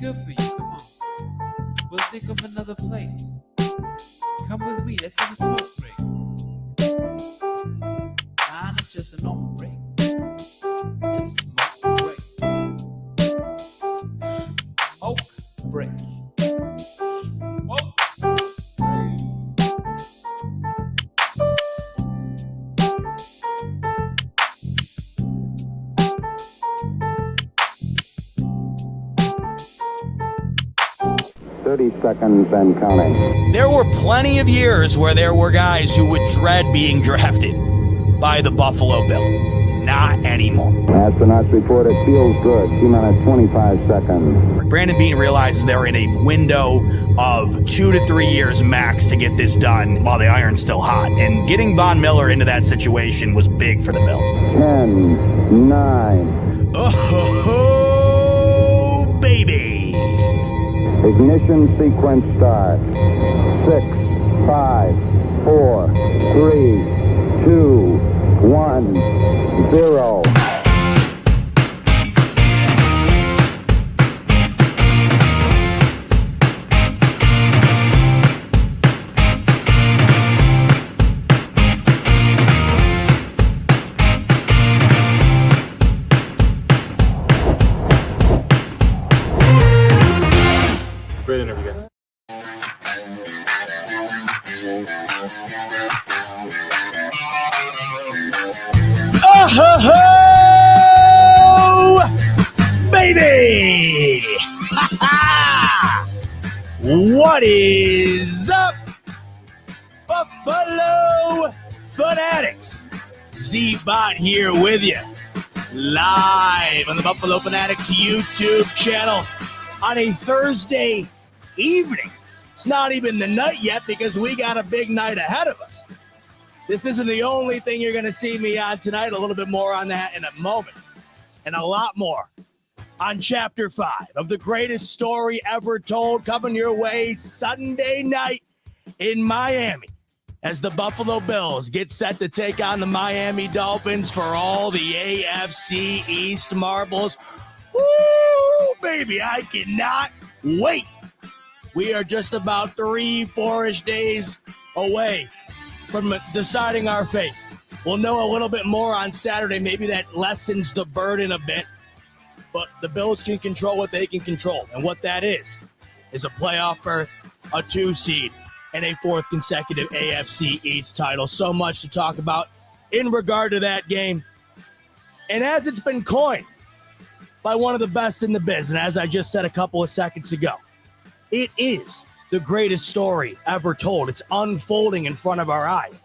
good for you. Come on. We'll think of another place. Come with me. Let's have a smoke break. Nah, not just a normal break. It's smoke break. Smoke break. Smoke. 30 seconds and counting. There were plenty of years where there were guys who would dread being drafted by the Buffalo Bills. Not anymore. Astronauts report it feels good. T-minus 25 seconds. Brandon Beane realizes they're in a window of 2 to 3 years max to get this done while the iron's still hot. And getting Von Miller into that situation was big for the Bills. 10, 9. Oh, baby. Ignition sequence start. 6, 5, 4, 3, 2, 1, 0. Great interview, guys. Oh, baby! What is up, Buffalo Fanatics? Z-Bot here with you, live on the Buffalo Fanatics YouTube channel on a Thursday evening. It's not even the night yet because we got a big night ahead of us. This isn't the only thing you're going to see me on tonight. A little bit more on that in a moment. And a lot more on Chapter 5 of the greatest story ever told, coming your way Sunday night in Miami as the Buffalo Bills get set to take on the Miami Dolphins for all the AFC East marbles. Woo, baby, I cannot wait. We are just about 3-4-ish days away from deciding our fate. We'll know a little bit more on Saturday. Maybe that lessens the burden a bit. But the Bills can control what they can control. And what that is a playoff berth, a 2 seed, and a 4th consecutive AFC East title. So much to talk about in regard to that game. And as it's been coined by one of the best in the biz, and as I just said a couple of seconds ago, it is the greatest story ever told. It's unfolding in front of our eyes.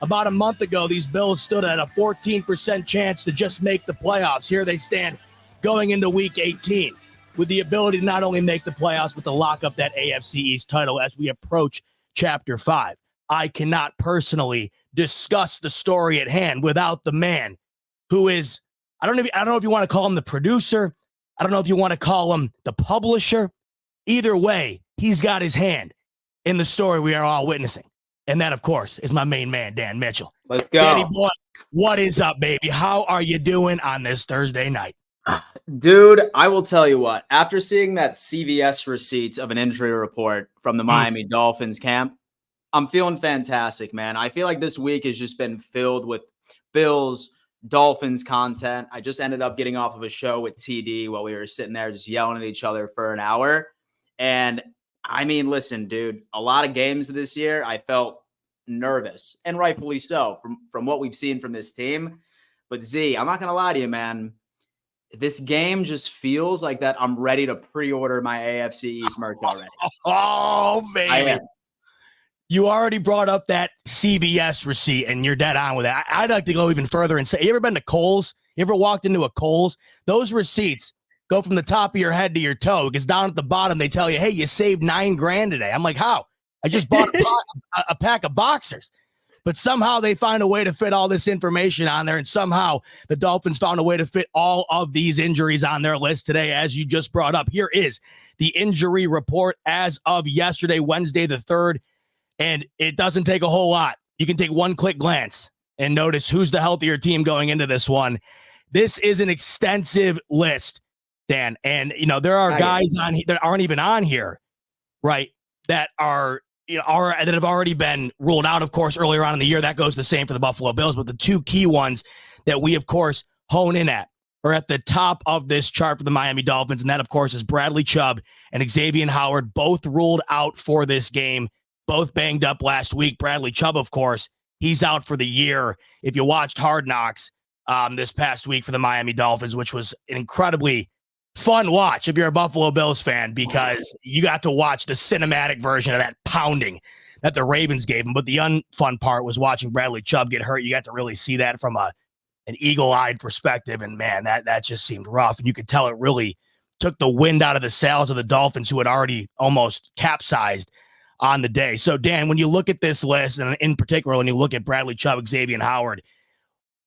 About a month ago, these Bills stood at a 14% chance to just make the playoffs. Here they stand going into Week 18 with the ability to not only make the playoffs, but to lock up that AFC East title as we approach Chapter 5. I cannot personally discuss the story at hand without the man who is, I don't know if you want to call him the producer. I don't know if you want to call him the publisher. Either way, he's got his hand in the story we are all witnessing. And that, of course, is my main man, Dan Mitchell. Let's go. Danny boy, what is up, baby? How are you doing on this Thursday night? Dude, I will tell you what. After seeing that CVS receipt of an injury report from the Miami Dolphins camp, I'm feeling fantastic, man. I feel like this week has just been filled with Bills, Dolphins content. I just ended up getting off of a show with TD while we were sitting there just yelling at each other for an hour. And I mean, listen, dude, a lot of games this year, I felt nervous, and rightfully so from what we've seen from this team. But Z, I'm not going to lie to you, man. This game just feels like that I'm ready to pre-order my AFC East merch already. Oh, baby. You already brought up that CVS receipt, and you're dead on with that. I'd like to go even further and say, you ever been to Kohl's? You ever walked into a Kohl's? Those receipts go from the top of your head to your toe, because down at the bottom, they tell you, hey, you saved $9,000 today. I'm like, how? I just bought a pack of boxers. But somehow they find a way to fit all this information on there, and somehow the Dolphins found a way to fit all of these injuries on their list today, as you just brought up. Here is the injury report as of yesterday, Wednesday the 3rd, and it doesn't take a whole lot. You can take one quick glance and notice who's the healthier team going into this one. This is an extensive list. Dan. And, there are guys on that aren't even on here, right, that are that have already been ruled out, of course, earlier on in the year. That goes the same for the Buffalo Bills. But the two key ones that we, of course, hone in at are at the top of this chart for the Miami Dolphins. And that, of course, is Bradley Chubb and Xavier Howard, both ruled out for this game, both banged up last week. Bradley Chubb, of course, he's out for the year. If you watched Hard Knocks this past week for the Miami Dolphins, which was an incredibly fun watch if you're a Buffalo Bills fan, because you got to watch the cinematic version of that pounding that the Ravens gave him. But the unfun part was watching Bradley Chubb get hurt. You got to really see that from an eagle-eyed perspective, and man, that just seemed rough. And you could tell it really took the wind out of the sails of the Dolphins, who had already almost capsized on the day. So, Dan, when you look at this list, and in particular, when you look at Bradley Chubb, Xavier Howard,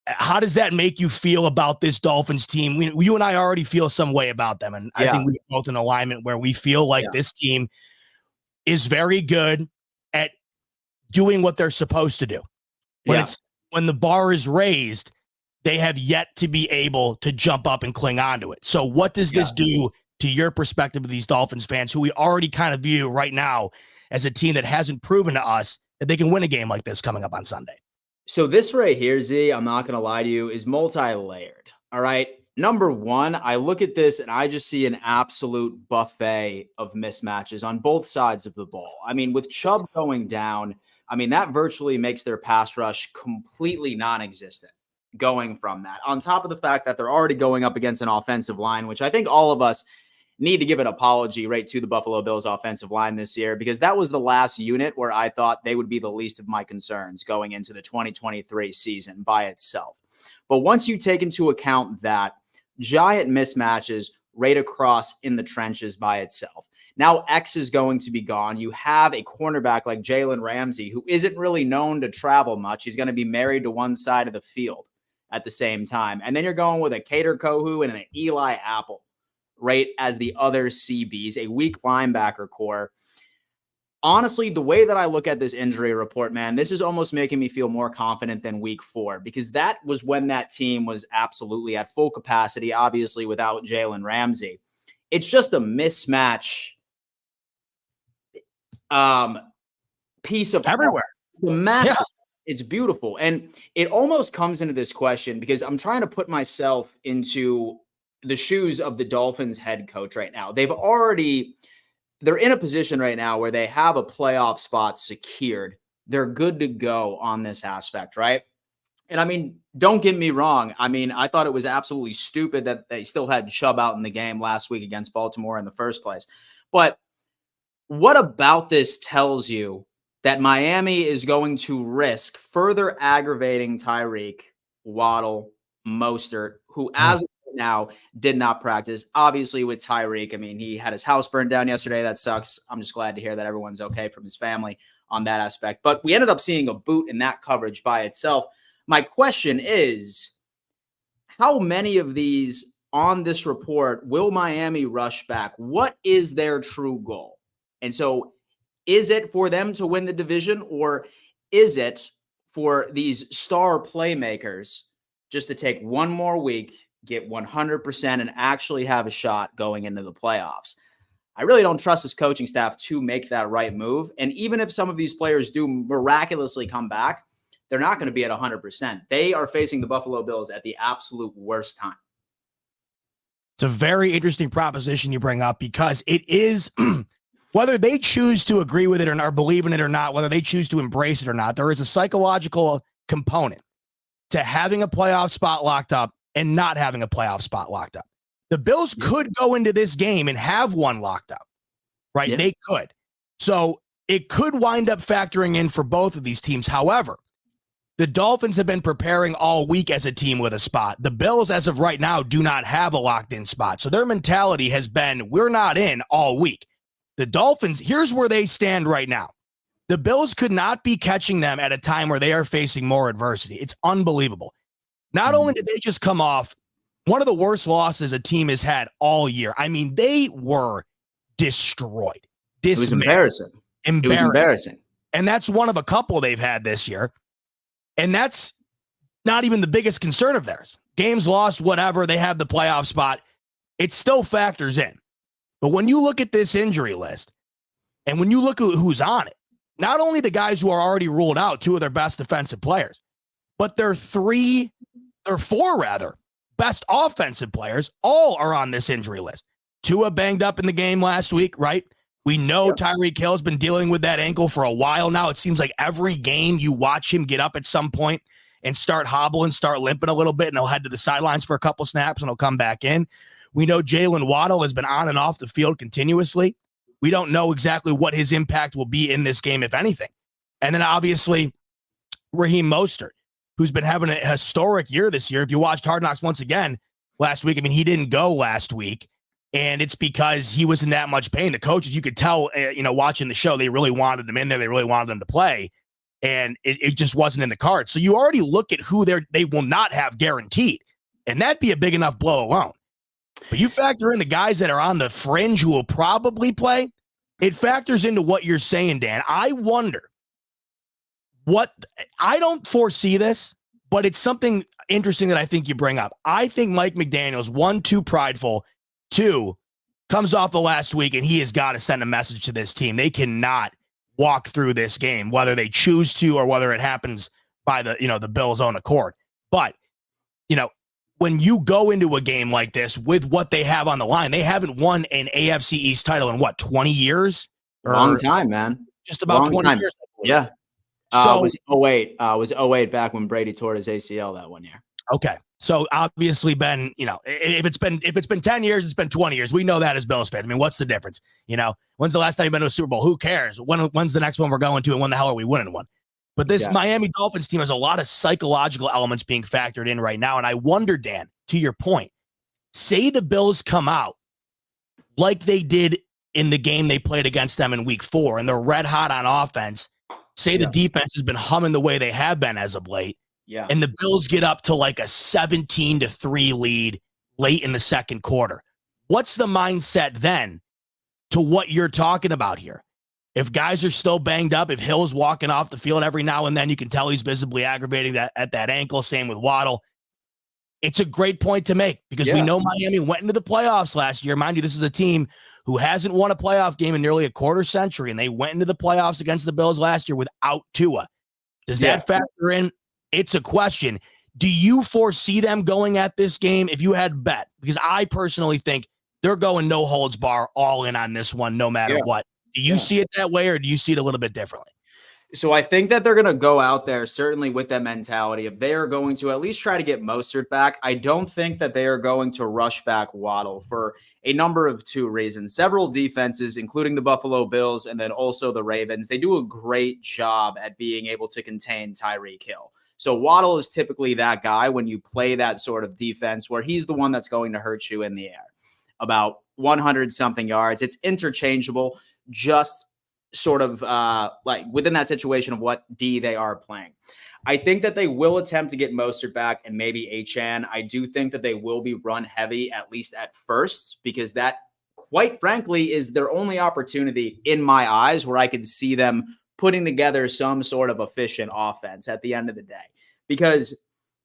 how does that make you feel about this Dolphins team? You and I already feel some way about them, and I think we're both in alignment where we feel like this team is very good at doing what they're supposed to do. When the bar is raised, they have yet to be able to jump up and cling on to it. So what does this do to your perspective of these Dolphins fans, who we already kind of view right now as a team that hasn't proven to us that they can win a game like this coming up on Sunday? So this right here, Z, I'm not going to lie to you, is multi-layered. All right. Number one, I look at this and I just see an absolute buffet of mismatches on both sides of the ball. I mean, with Chubb going down, that virtually makes their pass rush completely non-existent going from that. On top of the fact that they're already going up against an offensive line, which I think all of us need to give an apology right to the Buffalo Bills offensive line this year, because that was the last unit where I thought they would be the least of my concerns going into the 2023 season by itself. But once you take into account that, giant mismatches right across in the trenches by itself. Now X is going to be gone. You have a cornerback like Jalen Ramsey, who isn't really known to travel much. He's going to be married to one side of the field at the same time. And then you're going with a Cater Kohu and an Eli Apple, right, as the other CBs, a weak linebacker core. Honestly, the way that I look at this injury report, man, this is almost making me feel more confident than week 4, because that was when that team was absolutely at full capacity, obviously without Jalen Ramsey. It's just a mismatch piece of everywhere. The massive. Yeah. It's beautiful. And it almost comes into this question because I'm trying to put myself into the shoes of the Dolphins head coach right now. They're in a position right now where they have a playoff spot secured. They're good to go on this aspect, right? And don't get me wrong. I thought it was absolutely stupid that they still had Chubb out in the game last week against Baltimore in the first place. But what about this tells you that Miami is going to risk further aggravating Tyreek, Waddle, Mostert, who as of now did not practice? Obviously with Tyreek, he had his house burned down yesterday. That sucks. I'm just glad to hear that everyone's okay from his family on that aspect. But we ended up seeing a boot in that coverage by itself. My question is, how many of these on this report will Miami rush back? What is their true goal? And so is it for them to win the division, or is it for these star playmakers just to take one more week, get 100%, and actually have a shot going into the playoffs? I really don't trust this coaching staff to make that right move. And even if some of these players do miraculously come back, they're not going to be at 100%. They are facing the Buffalo Bills at the absolute worst time. It's a very interesting proposition you bring up, because it is, whether they choose to agree with it or not, or believe in it or not, whether they choose to embrace it or not, there is a psychological component to having a playoff spot locked up and not having a playoff spot locked up. The Bills could go into this game and have one locked up, right? Yeah. They could. So it could wind up factoring in for both of these teams. However, the Dolphins have been preparing all week as a team with a spot. The Bills, as of right now, do not have a locked-in spot. So their mentality has been, we're not in all week. The Dolphins, here's where they stand right now. The Bills could not be catching them at a time where they are facing more adversity. It's unbelievable. Not only did they just come off one of the worst losses a team has had all year. They were destroyed. It was embarrassing. It was embarrassing. And that's one of a couple they've had this year. And that's not even the biggest concern of theirs. Games lost, whatever. They have the playoff spot. it still factors in. But when you look at this injury list and when you look at who's on it, not only the guys who are already ruled out, two of their best defensive players, but their four best offensive players all are on this injury list. Tua banged up in the game last week, right? We know Tyreek Hill has been dealing with that ankle for a while now. It seems like every game you watch him get up at some point and start hobbling, start limping a little bit, and he'll head to the sidelines for a couple snaps and he'll come back in. We know Jalen Waddle has been on and off the field continuously. We don't know exactly what his impact will be in this game, if anything. And then obviously Raheem Mostert, who's been having a historic year this year. If you watched Hard Knocks once again last week, I mean, he didn't go last week, and it's because he was in that much pain. The coaches, you could tell, watching the show, they really wanted him in there. They really wanted him to play, and it just wasn't in the cards. So you already look at who they will not have guaranteed, and that'd be a big enough blow alone. But you factor in the guys that are on the fringe who will probably play, it factors into what you're saying, Dan. I wonder I don't foresee this, but it's something interesting that I think you bring up. I think Mike McDaniel's, 1, too prideful, 2, comes off the last week, and he has got to send a message to this team. They cannot walk through this game, whether they choose to or whether it happens by the Bills' own accord. But, when you go into a game like this with what they have on the line, they haven't won an AFC East title in 20 years? Long time, man. Just about Long 20 time. years. Yeah. So it was 08 back when Brady tore his ACL that one year. Okay. So obviously been, if it's been 10 years, it's been 20 years. We know that as Bills fans. I mean, what's the difference? When's the last time you've been to a Super Bowl? Who cares? When's the next one we're going to, and when the hell are we winning one? But this Miami Dolphins team has a lot of psychological elements being factored in right now. And I wonder, Dan, to your point, say the Bills come out like they did in the game they played against them in week 4, and they're red hot on offense. Say the defense has been humming the way they have been as of late. Yeah. And the Bills get up to like a 17-3 lead late in the second quarter. What's the mindset then to what you're talking about here? If guys are still banged up, if Hill's walking off the field every now and then, you can tell he's visibly aggravating at that ankle. Same with Waddle. It's a great point to make because we know Miami went into the playoffs last year. Mind you, this is a team who hasn't won a playoff game in nearly a quarter century, and they went into the playoffs against the Bills last year without Tua. Does that factor in? It's a question. Do you foresee them going at this game if you had bet? Because I personally think they're going no holds bar all in on this one, no matter what. Do you see it that way, or do you see it a little bit differently? So I think that they're going to go out there certainly with that mentality of they are going to at least try to get Mostert back. I don't think that they are going to rush back Waddle for a number of 2 reasons. Several defenses, including the Buffalo Bills and then also the Ravens, they do a great job at being able to contain Tyreek Hill. So Waddle is typically that guy when you play that sort of defense where he's the one that's going to hurt you in the air. About 100-something yards. It's interchangeable, just sort of like within that situation of what D they are playing. I think that they will attempt to get Mostert back and maybe Achane. I do think that they will be run heavy, at least at first, because that, quite frankly, is their only opportunity in my eyes where I could see them putting together some sort of efficient offense at the end of the day. Because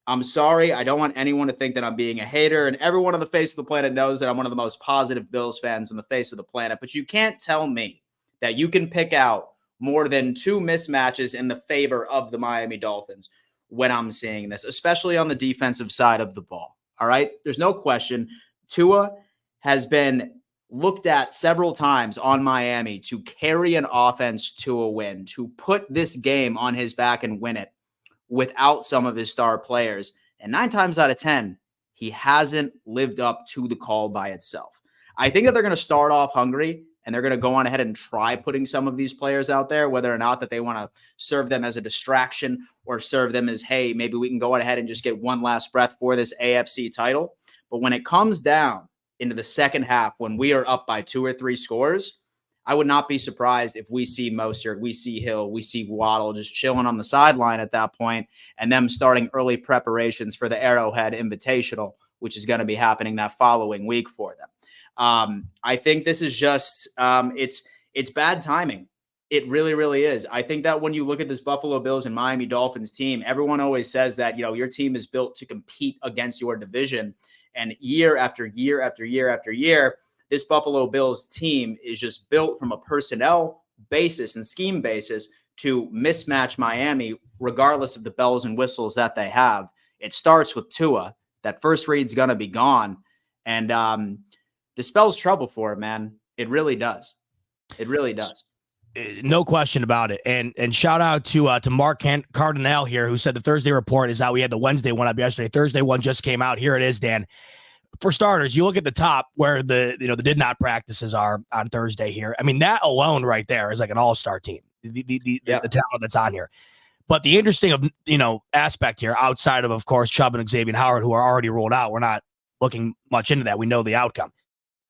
I'm sorry, I don't want anyone to think that I'm being a hater, and everyone on the face of the planet knows that I'm one of the most positive Bills fans on the face of the planet, but you can't tell me that you can pick out more than 2 mismatches in the favor of the Miami Dolphins when I'm seeing this, especially on the defensive side of the ball. All right? There's no question. Tua has been looked at several times on Miami to carry an offense to a win, to put this game on his back and win it without some of his star players. And 9 times out of 10, he hasn't lived up to the call by itself. I think that they're going to start off hungry, and they're going to go on ahead and try putting some of these players out there, whether or not that they want to serve them as a distraction or serve them as, hey, maybe we can go on ahead and just get one last breath for this AFC title. But when it comes down into the second half, when we are up by 2 or 3 scores, I would not be surprised if we see Mostert, we see Hill, we see Waddle just chilling on the sideline at that point, and them starting early preparations for the Arrowhead Invitational, which is going to be happening that following week for them. I think this is just it's bad timing. It really, really is. I think that when you look at this Buffalo Bills and Miami Dolphins team, everyone always says that, your team is built to compete against your division. And year after year after year after year, this Buffalo Bills team is just built from a personnel basis and scheme basis to mismatch Miami, regardless of the bells and whistles that they have. It starts with Tua. That first read's going to be gone. And this spells trouble for it, man. It really does. It really does. No question about it. And shout out to Mark Cardinale here, who said the Thursday report is out. We had the Wednesday one up yesterday. Thursday one just came out. Here it is, Dan. For starters, you look at the top where the did not practices are on Thursday here. I mean, that alone right there is like an all-star team. The talent that's on here. But the interesting aspect here, outside of course Chubb and Xavier Howard, who are already ruled out, we're not looking much into that. We know the outcome.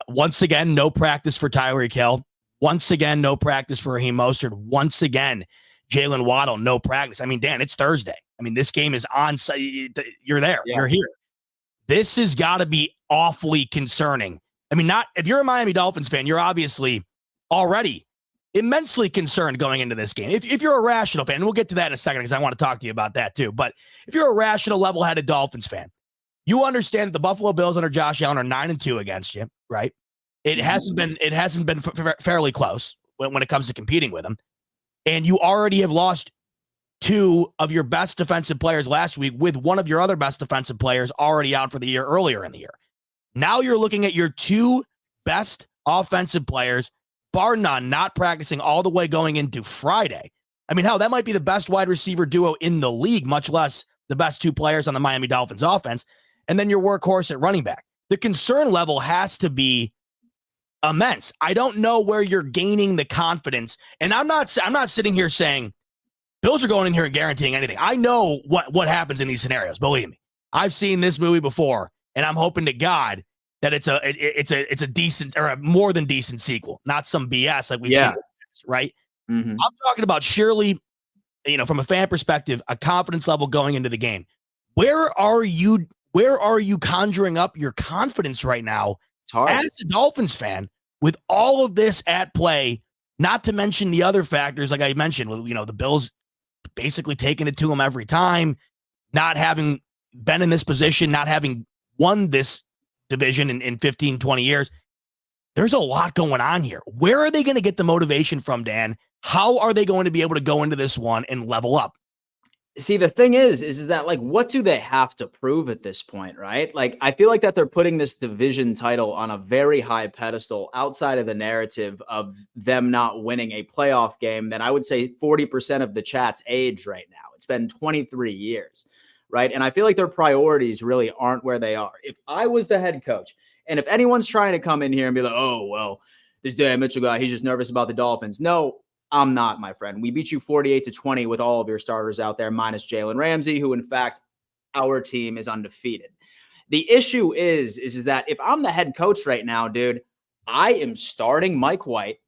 Once again, no practice for Tyreek Hill. Once again, no practice for Raheem Mostert. Once again, Jalen Waddle, no practice. I mean, Dan, it's Thursday. I mean, this game is on. You're there. Yeah. You're here. This has got to be awfully concerning. I mean, not if you're a Miami Dolphins fan, you're obviously already immensely concerned going into this game. If you're a rational fan, and we'll get to that in a second because I want to talk to you about that too. But if you're a rational, level-headed Dolphins fan, you understand that the Buffalo Bills under Josh Allen are 9-2 against you, right? It hasn't been fairly close when it comes to competing with them. And you already have lost two of your best defensive players last week with one of your other best defensive players already out for the year earlier in the year. Now you're looking at your two best offensive players, bar none, not practicing all the way going into Friday. I mean, hell, that might be the best wide receiver duo in the league, much less the best two players on the Miami Dolphins offense. And then your workhorse at running back. The concern level has to be immense. I don't know where you're gaining the confidence. And I'm not sitting here saying Bills are going in here and guaranteeing anything. I know what happens in these scenarios. Believe me, I've seen this movie before, and I'm hoping to God that it's a decent or a more than decent sequel, not some BS like we've seen, right? Mm-hmm. I'm talking about surely, from a fan perspective, a confidence level going into the game. Where are you conjuring up your confidence right now as a Dolphins fan with all of this at play, not to mention the other factors, like I mentioned, with, the Bills basically taking it to them every time, not having been in this position, not having won this division in 15, 20 years. There's a lot going on here. Where are they going to get the motivation from, Dan? How are they going to be able to go into this one and level up? See, the thing is that, like, what do they have to prove at this point, right? Like, I feel like that they're putting this division title on a very high pedestal outside of the narrative of them not winning a playoff game. Then I would say 40% of the chat's age right now. It's been 23 years, right? And I feel like their priorities really aren't where they are. If I was the head coach, and if anyone's trying to come in here and be like, oh, well, this Dan Mitchell guy, he's just nervous about the Dolphins. No, I'm not, my friend. We beat you 48-20 with all of your starters out there, minus Jalen Ramsey, who, in fact, our team is undefeated. The issue is that if I'm the head coach right now, dude, I am starting Mike White,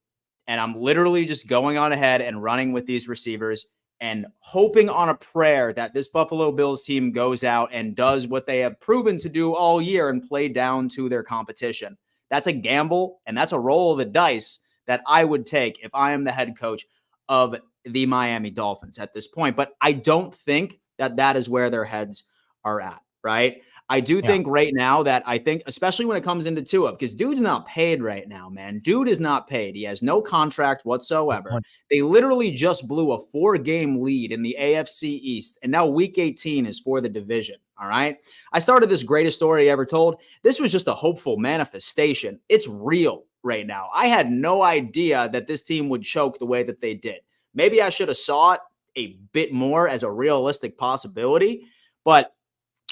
and I'm literally just going on ahead and running with these receivers and hoping on a prayer that this Buffalo Bills team goes out and does what they have proven to do all year and play down to their competition. That's a gamble, and that's a roll of the dice that I would take if I am the head coach of the Miami Dolphins at this point. But I don't think that is where their heads are at, right? I do think right now that I think, especially when it comes into Tua, because dude's not paid right now, man. Dude is not paid. He has no contract whatsoever. They literally just blew a 4-game lead in the AFC East, and now week 18 is for the division, all right? I started this greatest story ever told. This was just a hopeful manifestation. It's real right now. I had no idea that this team would choke the way that they did. Maybe I should have saw it a bit more as a realistic possibility, but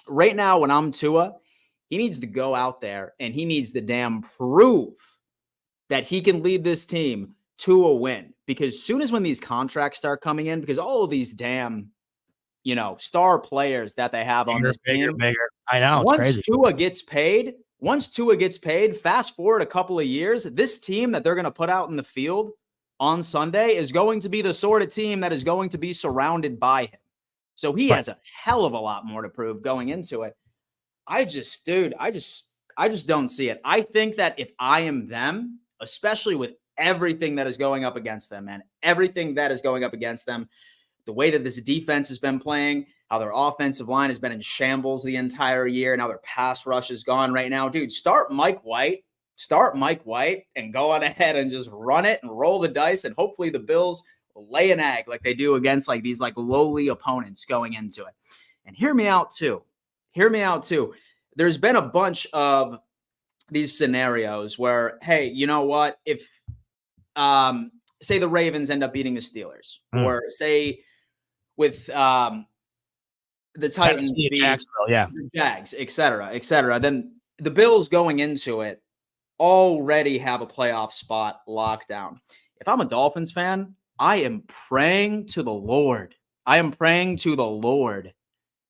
right now, when I'm Tua, he needs to go out there and he needs to damn prove that he can lead this team to a win. Because soon as when these contracts start coming in, because all of these damn, star players that they have on this team, I know, it's crazy. Once Tua gets paid, fast forward a couple of years, this team that they're going to put out in the field on Sunday is going to be the sort of team that is going to be surrounded by him. So he has a hell of a lot more to prove going into it. I just don't see it. I think that if I am them, especially with everything that is going up against them, the way that this defense has been playing, how their offensive line has been in shambles the entire year. Now their pass rush is gone right now. Dude, start Mike White and go on ahead and just run it and roll the dice. And hopefully the Bills lay an egg like they do against like these like lowly opponents going into it. And hear me out too. There's been a bunch of these scenarios where, hey, you know what? If say the Ravens end up beating the Steelers, or say with the Titans beat the Jags, et cetera, then the Bills going into it already have a playoff spot locked down. If I'm a Dolphins fan, I am praying to the Lord.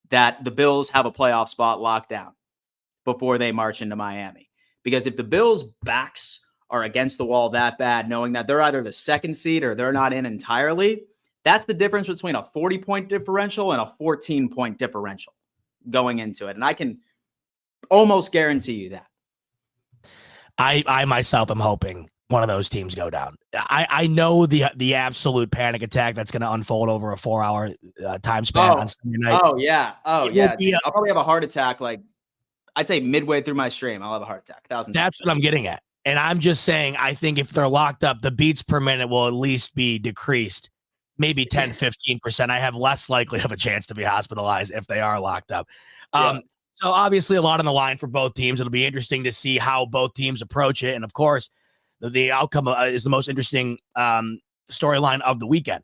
That the Bills have a playoff spot locked down before they march into Miami. Because if the Bills' backs are against the wall that bad, knowing that they're either the second seed or they're not in entirely, that's the difference between a 40-point differential and a 14-point differential going into it. And I can almost guarantee you that. I myself am hoping one of those teams go down. I know the absolute panic attack that's going to unfold over a 4-hour time span on Sunday night. Oh, yeah. I'll probably have a heart attack like I'd say midway through my stream, I'll have a heart attack. That's what I'm getting at. And I'm just saying, I think if they're locked up, the beats per minute will at least be decreased, maybe 10, 15%. I have less likely of a chance to be hospitalized if they are locked up. So obviously a lot on the line for both teams. It'll be interesting to see how both teams approach it. And of course, the outcome is the most interesting storyline of the weekend.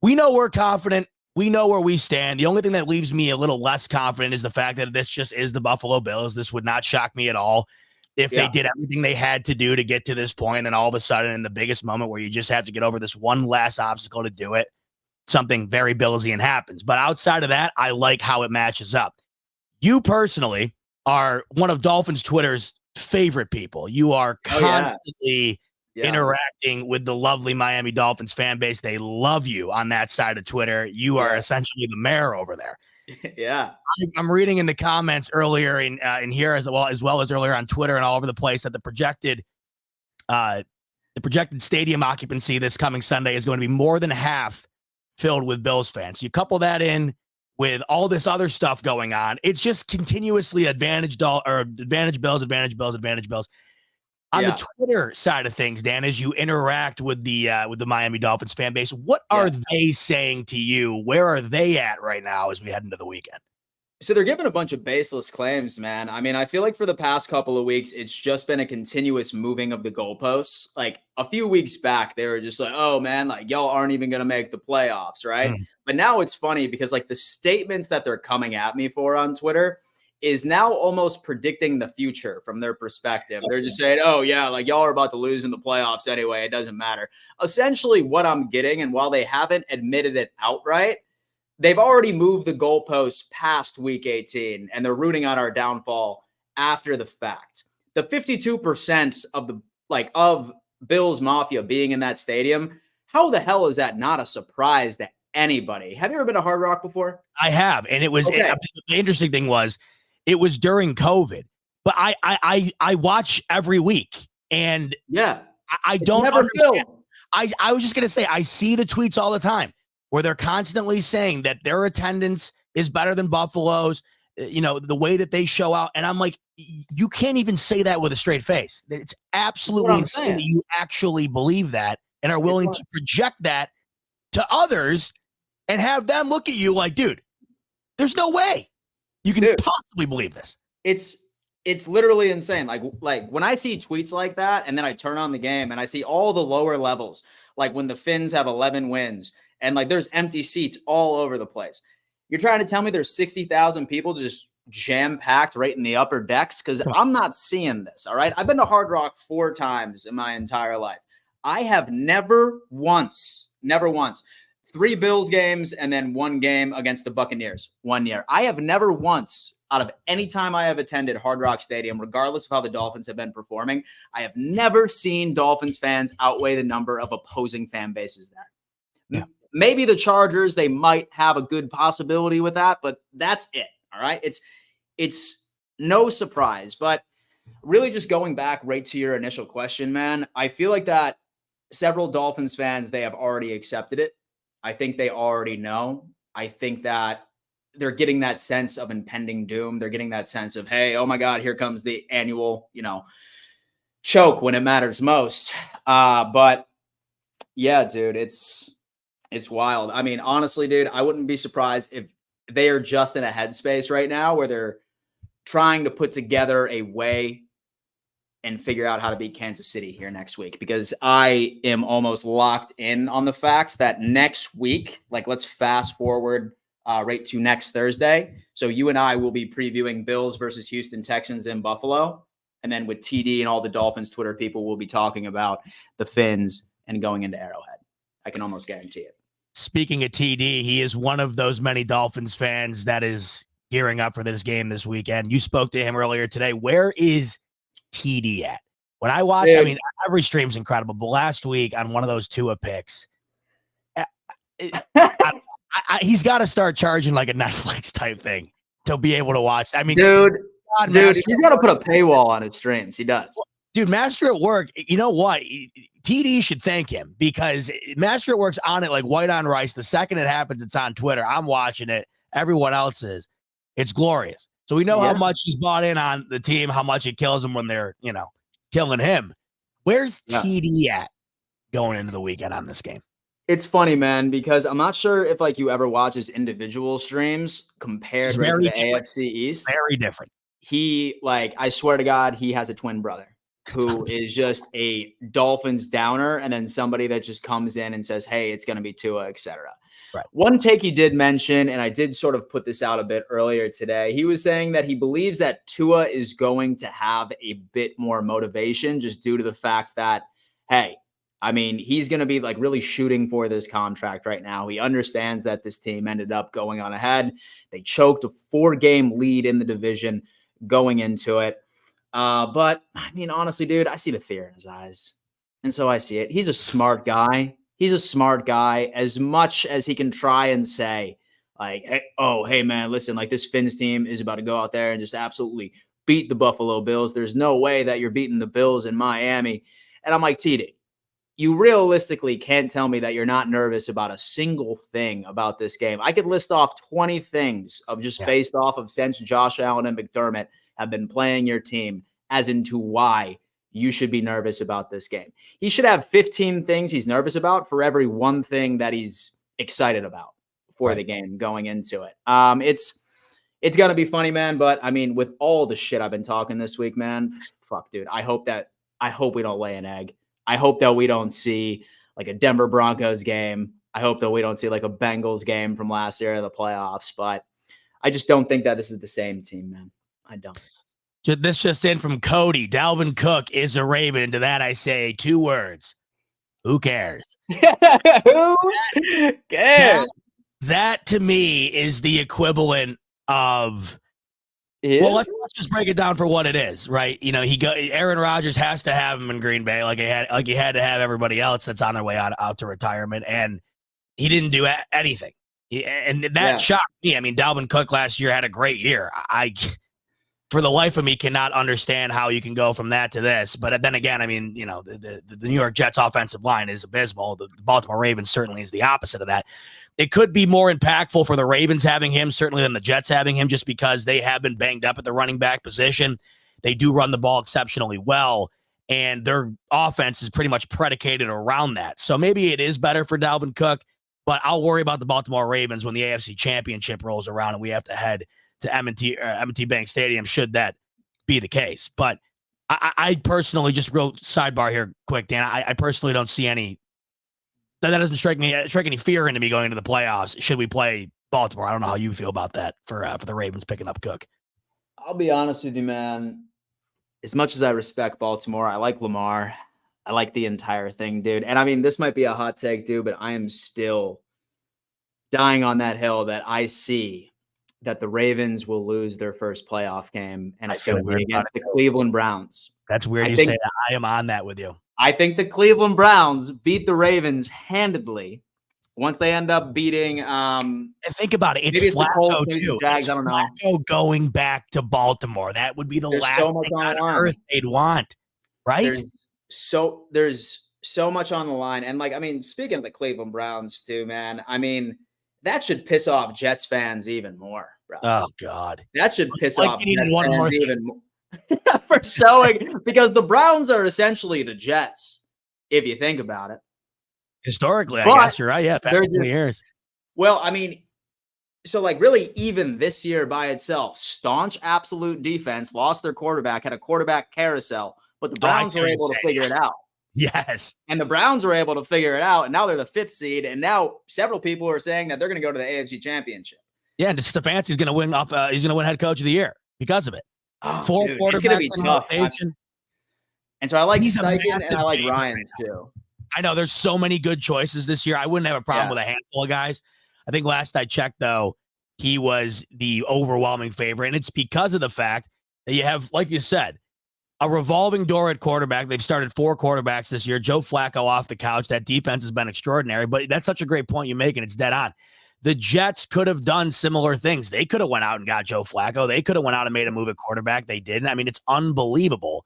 We know we're confident. We know where we stand. The only thing that leaves me a little less confident is the fact that this just is the Buffalo Bills. This would not shock me at all if they did everything they had to do to get to this point, and all of a sudden in the biggest moment where you just have to get over this one last obstacle to do it, something very Billsian happens. But outside of that, I like how it matches up. You personally are one of Dolphins Twitter's favorite people. You are constantly interacting with the lovely Miami Dolphins fan base. They love you on that side of Twitter. You are essentially the mayor over there. I'm reading in the comments earlier in here as well as earlier on Twitter and all over the place that the projected stadium occupancy this coming Sunday is going to be more than half filled with Bills fans. You couple that in with all this other stuff going on, it's just continuously advantage Bills. On the Twitter side of things, Dan, as you interact with the Miami Dolphins fan base, what are they saying to you? Where are they at right now as we head into the weekend? So they're giving a bunch of baseless claims, man. I mean, I feel like for the past couple of weeks, it's just been a continuous moving of the goalposts. Like a few weeks back, they were just like, oh man, like y'all aren't even going to make the playoffs, right? But now it's funny because like the statements that they're coming at me for on Twitter is now almost predicting the future from their perspective. They're just saying, oh yeah, like y'all are about to lose in the playoffs anyway. It doesn't matter. Essentially what I'm getting, and while they haven't admitted it outright, they've already moved the goalposts past week 18 and they're rooting on our downfall after the fact. The 52% of Bills Mafia being in that stadium, how the hell is that not a surprise to anybody? Have you ever been to Hard Rock before? I have. And it was the interesting thing was it was during COVID, but I watch every week, and I don't understand. I was just going to say, I see the tweets all the time where they're constantly saying that their attendance is better than Buffalo's, you know, the way that they show out. And I'm like, you can't even say that with a straight face. It's absolutely insane that you actually believe that and are willing to project that to others and have them look at you like, dude, there's no way you can possibly believe this. It's literally insane. Like when I see tweets like that, and then I turn on the game and I see all the lower levels, like when the Finns have 11 wins and like there's empty seats all over the place. You're trying to tell me there's 60,000 people just jam-packed right in the upper decks? Because I'm not seeing this, all right? I've been to Hard Rock 4 times in my entire life. I have never once, 3 Bills games and then 1 game against the Buccaneers 1 year. I have never once, out of any time I have attended Hard Rock Stadium, regardless of how the Dolphins have been performing, I have never seen Dolphins fans outweigh the number of opposing fan bases there. Yeah. Maybe the Chargers, they might have a good possibility with that, but that's it, all right? It's no surprise, but really just going back right to your initial question, man, I feel like that several Dolphins fans, they have already accepted it. I think they already know. I think that they're getting that sense of impending doom. They're getting that sense of, hey, oh my God, here comes the annual, choke when it matters most. But yeah, dude, it's wild. I mean, honestly, dude, I wouldn't be surprised if they are just in a headspace right now where they're trying to put together a way and figure out how to beat Kansas City here next week, because I am almost locked in on the facts that next week, like let's fast forward right to next Thursday. So you and I will be previewing Bills versus Houston Texans in Buffalo. And then with TD and all the Dolphins Twitter people, we'll be talking about the Fins and going into Arrowhead. I can almost guarantee it. Speaking of TD, he is one of those many Dolphins fans that is gearing up for this game this weekend. You spoke to him earlier today. Where is TD at? When I watch, I mean, every stream's incredible, but last week on one of those Tua picks, he's got to start charging like a Netflix type thing to be able to watch. I mean, dude, he's got to put a paywall on his streams. He does. Dude, Master at Work, you know what? TD should thank him, because Master at Work's on it like white on rice. The second it happens, it's on Twitter. I'm watching it. Everyone else is. It's glorious. So we know how much he's bought in on the team, how much it kills him when they're, killing him. Where's TD at going into the weekend on this game? It's funny, man, because I'm not sure if you ever watch his individual streams compared to the AFC East. Very different. He, I swear to God, he has a twin brother who is just a Dolphins downer, and then somebody that just comes in and says, hey, it's going to be Tua, etc. Right. One take he did mention, and I did sort of put this out a bit earlier today, he was saying that he believes that Tua is going to have a bit more motivation just due to the fact that, hey, I mean, he's going to be really shooting for this contract right now. He understands that this team ended up going on ahead. They choked a 4-game lead in the division going into it. But I mean, honestly, dude, I see the fear in his eyes. And so I see it. He's a smart guy. He's a smart guy, as much as he can try and say hey man, listen, this Fins team is about to go out there and just absolutely beat the Buffalo Bills. There's no way that you're beating the Bills in Miami. And I'm like, TD, you realistically can't tell me that you're not nervous about a single thing about this game. I could list off 20 things of just based off of since Josh Allen and McDermott have been playing your team as into why you should be nervous about this game. He should have 15 things he's nervous about for every one thing that he's excited about for the game going into it. It's going to be funny, man. But I mean, with all the shit I've been talking this week, man, fuck, dude. I hope we don't lay an egg. I hope that we don't see a Denver Broncos game. I hope that we don't see a Bengals game from last year in the playoffs. But I just don't think that this is the same team, man. I don't. This just in from Cody. Dalvin Cook is a Raven. To that I say 2 words. Who cares? Who cares? That to me is the equivalent of. Well, let's just break it down for what it is, right? Aaron Rodgers has to have him in Green Bay, like he had to have everybody else that's on their way out to retirement, and he didn't do anything. And that shocked me. I mean, Dalvin Cook last year had a great year. I for the life of me, cannot understand how you can go from that to this. But then again, I mean, the New York Jets offensive line is abysmal. The Baltimore Ravens certainly is the opposite of that. It could be more impactful for the Ravens having him, certainly, than the Jets having him, just because they have been banged up at the running back position. They do run the ball exceptionally well, and their offense is pretty much predicated around that. So maybe it is better for Dalvin Cook, but I'll worry about the Baltimore Ravens when the AFC Championship rolls around and we have to head to M&T Bank Stadium, should that be the case. But I personally, just real sidebar here quick, Dan, I personally don't see any, that doesn't strike any fear into me going into the playoffs. Should we play Baltimore? I don't know how you feel about that for the Ravens picking up Cook. I'll be honest with you, man. As much as I respect Baltimore, I like Lamar. I like the entire thing, dude. And I mean, this might be a hot take, dude, but I am still dying on that hill that I see that the Ravens will lose their first playoff game, and it's going to be against the Cleveland Browns. That's weird you say that. I am on that with you. I think the Cleveland Browns beat the Ravens handedly once they end up beating. And think about it. It's Flacco, too. Jags, I don't know. Flacco going back to Baltimore. That would be the last thing on earth they'd want, right? There's so much on the line. And, speaking of the Cleveland Browns, too, man, I mean, That should piss off Jets fans even more, bro. Oh God, That should piss like off you needed Jets one more fans thing. even more for showing, because the Browns are essentially the Jets, if you think about it. Historically, I But guess you're right. Yeah, they're past 20 just, years. well, I mean, so like really even this year by itself, staunch absolute defense, lost their quarterback, had a quarterback carousel, but the Oh, I Browns see were what you're able to saying. figure it out. Yes. And the Browns were able to figure it out, and now they're the 5th seed, and now several people are saying that they're going to go to the AFC Championship. Yeah, and Stefanski's going to win off. He's going to win head coach of the year because of it. Oh, 4 dude, it's going to quarterbacks be in tough. rotation. And so I like He's a Steichen and massive I like favorite Ryans too. I know there's so many good choices this year. I wouldn't have a problem with a handful of guys. I think last I checked, though, he was the overwhelming favorite. And it's because of the fact that you have, like you said, a revolving door at quarterback. They've started 4 quarterbacks this year. Joe Flacco off the couch. That defense has been extraordinary. But that's such a great point you make, and it's dead on. The Jets could have done similar things. They could have went out and got Joe Flacco. They could have went out and made a move at quarterback. They didn't. I mean, it's unbelievable.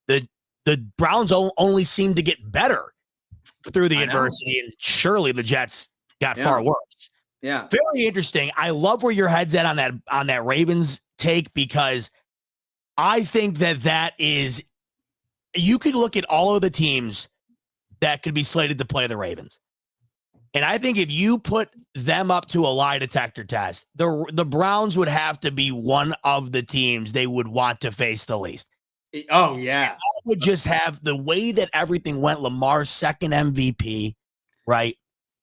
The Browns only seem to get better through the adversity, and surely the Jets got far worse. Yeah. Very interesting. I love where your head's at on that Ravens take, because I think that is, you could look at all of the teams that could be slated to play the Ravens. And I think if you put them up to a lie detector test, the Browns would have to be one of the teams they would want to face the least. Oh, yeah. I would just have the way that everything went. Lamar's second MVP, right?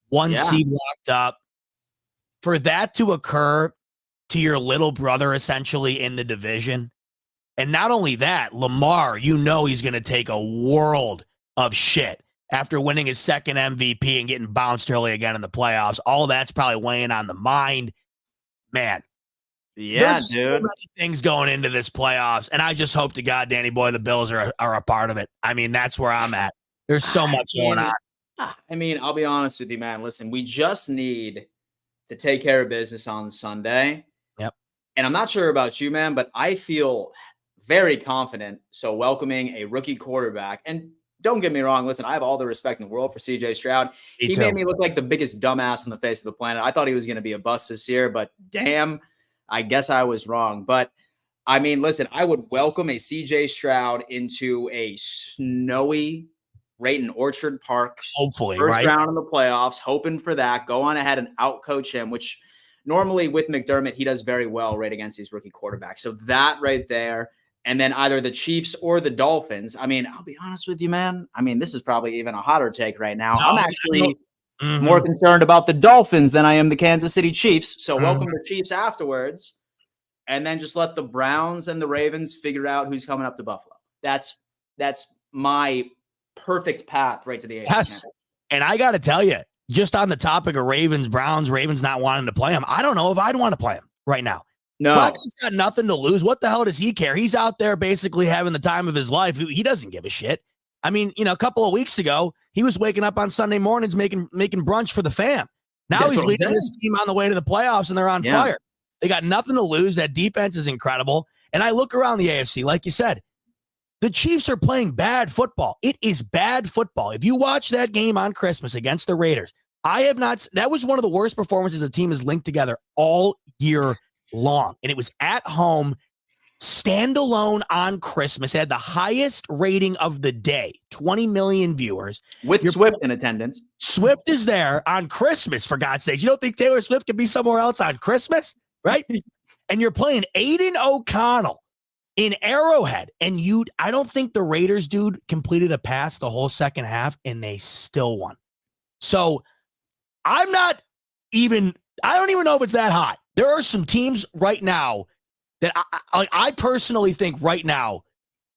1 seed locked up. For that to occur to your little brother, essentially, in the division. And not only that, Lamar, he's going to take a world of shit after winning his second MVP and getting bounced early again in the playoffs. All that's probably weighing on the mind. Man. Yeah, there's dude. so many things going into this playoffs, and I just hope to God, Danny boy, the Bills are a part of it. I mean, that's where I'm at. There's so much going on. I mean, I'll be honest with you, man. Listen, we just need to take care of business on Sunday. Yep. And I'm not sure about you, man, but I feel very confident. So welcoming a rookie quarterback, and don't get me wrong. Listen, I have all the respect in the world for CJ Stroud. He made me look like the biggest dumbass on the face of the planet. I thought he was going to be a bust this year, but damn, I guess I was wrong. But I mean, listen, I would welcome a CJ Stroud into a snowy Rayton Orchard Park. Hopefully, first round in the playoffs, hoping for that. Go on ahead and outcoach him, which normally with McDermott, he does very well right against these rookie quarterbacks. So that right there. And then either the Chiefs or the Dolphins. I mean, I'll be honest with you, man. I mean, this is probably even a hotter take right now. I'm actually more concerned about the Dolphins than I am the Kansas City Chiefs. So welcome the Chiefs afterwards. And then just let the Browns and the Ravens figure out who's coming up to Buffalo. That's my perfect path right to the AFC. Yes. And I got to tell you, just on the topic of Browns not wanting to play him, I don't know if I'd want to play him right now. No. Flacco's got nothing to lose. What the hell does he care? He's out there basically having the time of his life. He doesn't give a shit. I mean, a couple of weeks ago, he was waking up on Sunday mornings making brunch for the fam. Now he's leading this team on the way to the playoffs, and they're on fire. They got nothing to lose. That defense is incredible. And I look around the AFC, like you said, the Chiefs are playing bad football. It is bad football. If you watch that game on Christmas against the Raiders, that was one of the worst performances a team has linked together all year long. And it was at home, standalone on Christmas. It had the highest rating of the day, 20 million viewers. With Swift in attendance. Swift is there on Christmas, for God's sake. You don't think Taylor Swift could be somewhere else on Christmas, right? And you're playing Aiden O'Connell in Arrowhead. And I don't think the Raiders, dude, completed a pass the whole second half, and they still won. So I don't even know if it's that hot. There are some teams right now that I personally think right now,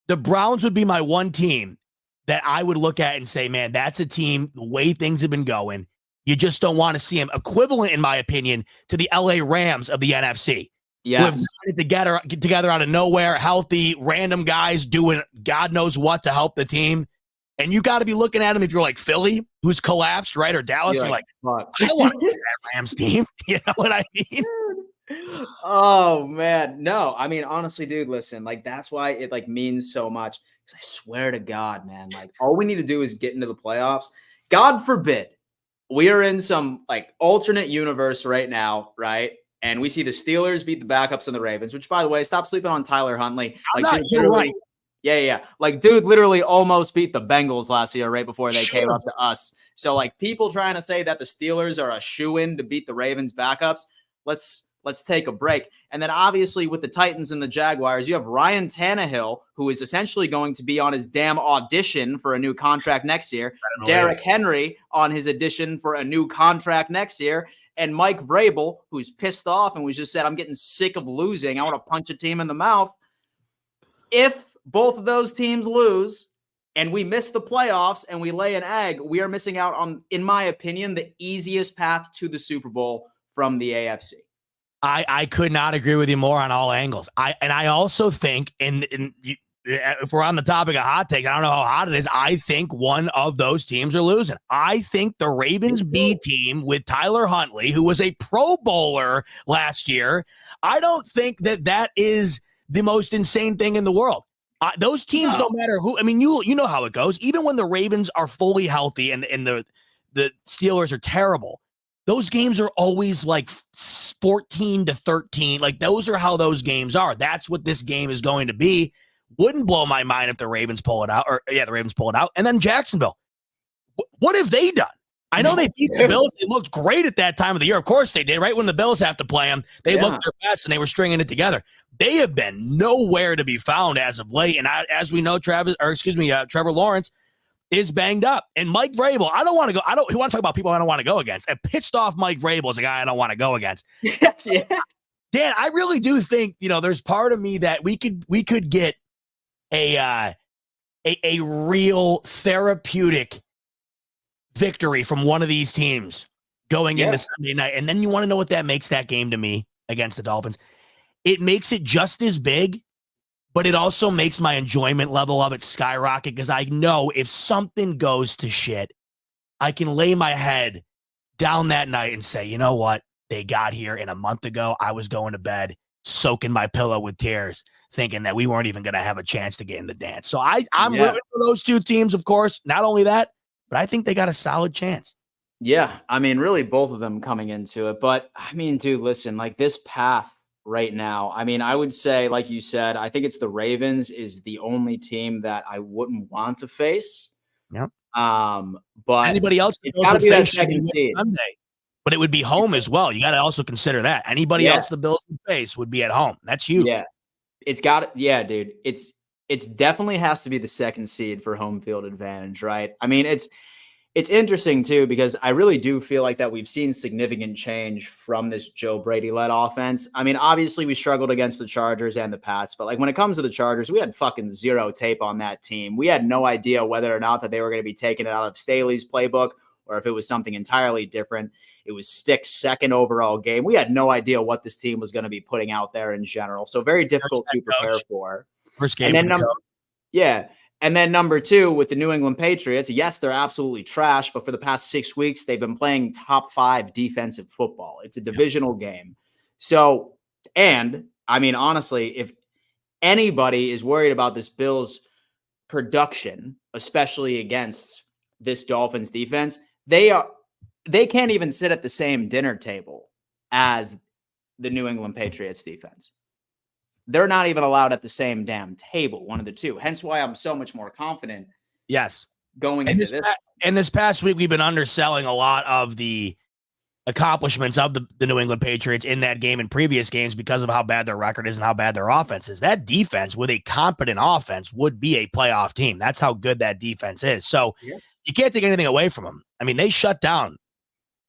the Browns would be my one team that I would look at and say, man, that's a team, the way things have been going, you just don't want to see them. Equivalent, in my opinion, to the LA Rams of the NFC. Yeah. Who have started together out of nowhere, healthy, random guys doing God knows what to help the team. And you got to be looking at them if you're like Philly, who's collapsed, right? Or Dallas. You're like, I want to be that Rams team. You know what I mean? Oh, man. No, I mean, honestly, dude, listen, like, that's why it means so much. Because I swear to God, man, all we need to do is get into the playoffs. God forbid we are in some like alternate universe right now, right? And we see the Steelers beat the backups and the Ravens, which, by the way, stop sleeping on Tyler Huntley. You're right. Yeah. Like, dude literally almost beat the Bengals last year right before they came up to us. So, like, people trying to say that the Steelers are a shoo-in to beat the Ravens backups, let's take a break. And then, obviously, with the Titans and the Jaguars, you have Ryan Tannehill, who is essentially going to be on his damn audition for a new contract next year. Derrick Henry on his audition for a new contract next year. And Mike Vrabel, who's pissed off and was just said, I'm getting sick of losing. I want to punch a team in the mouth. If both of those teams lose and we miss the playoffs and we lay an egg, we are missing out on, in my opinion, the easiest path to the Super Bowl from the AFC. I could not agree with you more on all angles. I also think, if we're on the topic of hot takes, I don't know how hot it is. I think one of those teams are losing. I think the Ravens B team with Tyler Huntley, who was a Pro Bowler last year, I don't think that is the most insane thing in the world. Those teams, no matter who, I mean, you know how it goes. Even when the Ravens are fully healthy and the Steelers are terrible, those games are always like 14-13. Like, those are how those games are. That's what this game is going to be. Wouldn't blow my mind if the Ravens pull it out. The Ravens pull it out. And then Jacksonville. What have they done? I know they beat the Bills. They looked great at that time of the year. Of course they did. Right when the Bills have to play them, they looked their best and they were stringing it together. They have been nowhere to be found as of late. And as we know, Trevor Lawrence is banged up. And Mike Vrabel, I don't want to go. You want to talk about people I don't want to go against. A pissed off Mike Vrabel is a guy I don't want to go against. Yes, yeah. Dan, I really do think, there's part of me that we could get a real therapeutic victory from one of these teams going into Sunday night. And then you want to know what that makes that game to me against the Dolphins? It makes it just as big, but it also makes my enjoyment level of it skyrocket, because I know if something goes to shit, I can lay my head down that night and say, you know what? They got here, and a month ago, I was going to bed, soaking my pillow with tears, thinking that we weren't even going to have a chance to get in the dance. So I'm rooting for those two teams, of course. Not only that, but I think they got a solid chance. Yeah, I mean, really both of them coming into it. But, I mean, dude, listen, like this path right now, I mean, I would say, like you said, I think it's the Ravens is the only team that I wouldn't want to face. Yep. But anybody else, it's got to be that second seed. Sunday. But it would be home as well. You got to also consider that. Anybody else the Bills would face would be at home. That's huge. Yeah. It's got it. Yeah, dude. It's definitely has to be the second seed for home field advantage, right? I mean, it's interesting too, because I really do feel like that we've seen significant change from this Joe Brady-led offense. I mean, obviously we struggled against the Chargers and the Pats, but like when it comes to the Chargers, we had fucking zero tape on that team. We had no idea whether or not that they were going to be taking it out of Staley's playbook or if it was something entirely different. It was Stick's second overall game. We had no idea what this team was going to be putting out there in general. So very difficult to prepare for. First game. And then And then number two, with the New England Patriots, yes, they're absolutely trash, but for the past 6 weeks, they've been playing top 5 defensive football. It's a divisional game. So, and I mean, honestly, if anybody is worried about this Bills production, especially against this Dolphins defense, they can't even sit at the same dinner table as the New England Patriots defense. They're not even allowed at the same damn table, one of the two. Hence why I'm so much more confident. Yes. Going into this. And this past week, we've been underselling a lot of the accomplishments of the New England Patriots in that game and previous games because of how bad their record is and how bad their offense is. That defense with a competent offense would be a playoff team. That's how good that defense is. So you can't take anything away from them. I mean, they shut down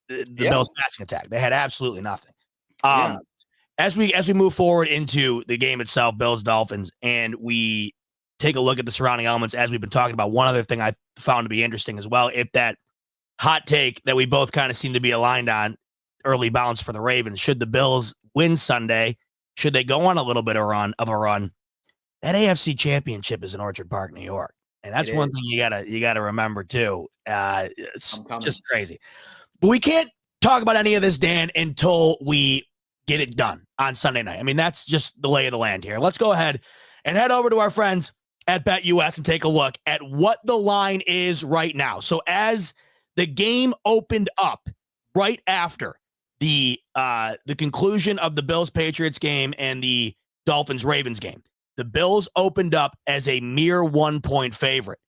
the Bills passing attack. They had absolutely nothing. As we move forward into the game itself, Bills Dolphins, and we take a look at the surrounding elements as we've been talking about, one other thing I found to be interesting as well, if that hot take that we both kind of seem to be aligned on, early bounce for the Ravens, should the Bills win Sunday, should they go on a little bit of a run, that AFC Championship is in Orchard Park, New York. And that's one thing you gotta remember too. It's just crazy. But we can't talk about any of this, Dan, until we get it done on Sunday night. I mean, that's just the lay of the land here. Let's go ahead and head over to our friends at BetUS and take a look at what the line is right now. So as The game opened up right after the conclusion of the Bills-Patriots game and the Dolphins-Ravens game. The Bills opened up as a mere 1-point favorite.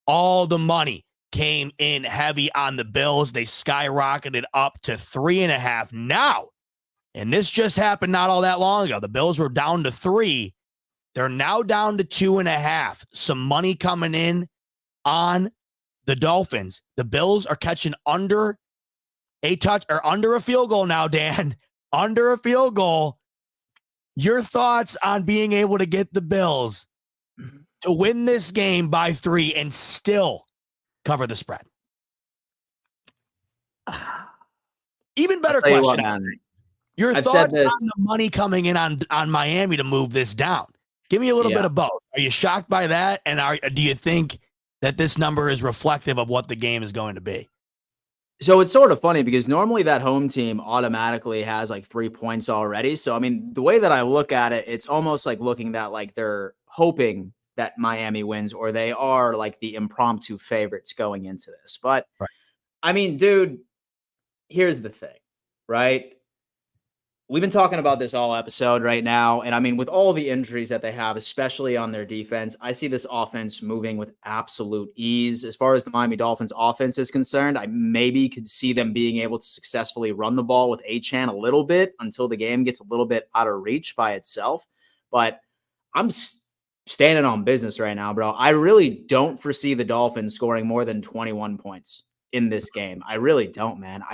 All the money came in heavy on the Bills. They skyrocketed up to 3.5 now. And this just happened not all that long ago. The Bills were down to 3. They're now down to 2.5. Some money coming in on the Dolphins. The Bills are catching under a field goal now, Dan. Under a field goal. Your thoughts on being able to get the Bills to win this game by 3 and still cover the spread? Even better question. Your thoughts on the money coming in on Miami to move this down? Give me a little bit of both. Are you shocked by that? And do you think that this number is reflective of what the game is going to be? So it's sort of funny because normally that home team automatically has like 3 points already. So, I mean, the way that I look at it, it's almost like looking at like they're hoping that Miami wins, or they are like the impromptu favorites going into this. But right. I mean, dude, here's the thing, right? We've been talking about this all episode right now. And I mean, with all the injuries that they have, especially on their defense, I see this offense moving with absolute ease. As far as the Miami Dolphins offense is concerned, I maybe could see them being able to successfully run the ball with Achane a little bit until the game gets a little bit out of reach by itself. But I'm standing on business right now, bro. I really don't foresee the Dolphins scoring more than 21 points in this game. I really don't, man.